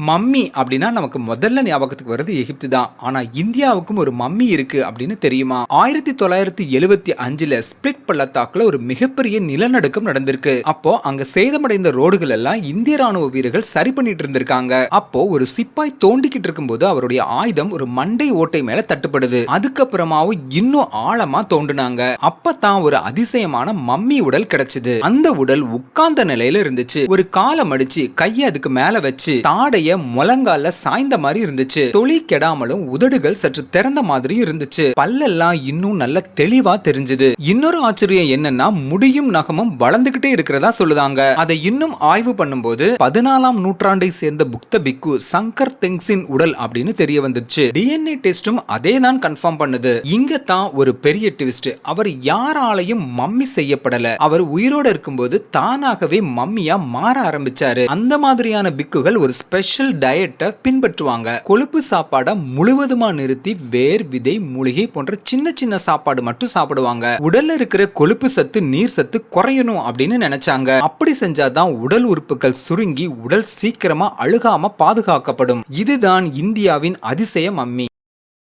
Mummy அப்படின்னா நமக்கு முதல்ல ஞாபகத்துக்கு வருது எகிப்து தான். ஆனா இந்தியாவுக்கும் ஒரு மம்மி இருக்கு அப்படின்னு தெரியுமா? 1975ல ஸ்பிளிட் பள்ளத்தாக்குல ஒரு மிகப்பெரிய நிலநடுக்கம் நடந்திருக்கு. அப்போ அங்க சேதமடைந்த ரோடுகள் எல்லாம் இந்திய ராணுவ வீரர்கள் சரி பண்ணிட்டு இருந்திருக்காங்க. அப்போ ஒரு சிப்பாய் தோண்டிக்கிட்டு இருக்கும்போது அவருடைய ஆயுதம் ஒரு மண்டை ஓட்டை மேல தட்டுப்படுது. அதுக்கப்புறமாவும் இன்னும் ஆழமா தோண்டுனாங்க. அப்பதான் ஒரு அதிசயமான மம்மி உடல் கிடைச்சது. அந்த உடல் உட்கார்ந்த நிலையில இருந்துச்சு. ஒரு காலம் அடிச்சு கையை அதுக்கு மேல வச்சு தாடைய முழங்கால சாய்ந்த மாதிரி இருந்துச்சு. தொலி கெடாமலும் உதடுகள் சற்று திறந்த மாதிரி இருந்துச்சு. பல்லெல்லாம் இன்னும் நல்ல தெளிவா தெரிஞ்சது. இன்னொரு ஆச்சரியம் என்னன்னா முடியும் நகமும் வளர்ந்துகிட்டே இருக்கிறதா சொல்லுதாங்க. அதை இன்னும் ஆய்வு பண்ணும்போது 14ஆம் நூற்றாண்டை சேர்ந்த புத்த பிக்கு சங்கர் தெங்ஸின் உடல் அப்படின்னு தெரிய வந்துச்சு. டிஎன்ஏ டெஸ்டும் அதே தான் கன்ஃபார்ம் பண்ணுது. இங்க தான் ஒரு பெரிய ட்விஸ்ட். அவர் யாராலையும் மம்மி செய்யப்படல. அவர் உயிரோட இருக்கும்போது தானாகவே மம்மியா மாற ஆரம்பிச்சாரு. அந்த மாதிரியான பிக்குகள் ஒரு ஸ்பெஷல் டயட்டை பின்பற்றுவாங்க. கொழுப்பு சாப்பாடை முழுவதுமா நிறுத்தி வேர், விதை, மூலிகை போன்ற சின்ன சின்ன சாப்பாடு மட்டும் சாப்பிடுவாங்க. உடல்ல இருக்கிற கொழுப்பு சத்து, நீர் சத்து குறையணும் அப்படின்னு நினைச்சாங்க. அப்படி செஞ்சாதான் உடல் உறுப்புகள் சுருங்கி உடல் சீக்கிரமா அழுகாம பாதுகாக்கப்படும். இதுதான் இந்தியாவின் அதிசய மம்மி.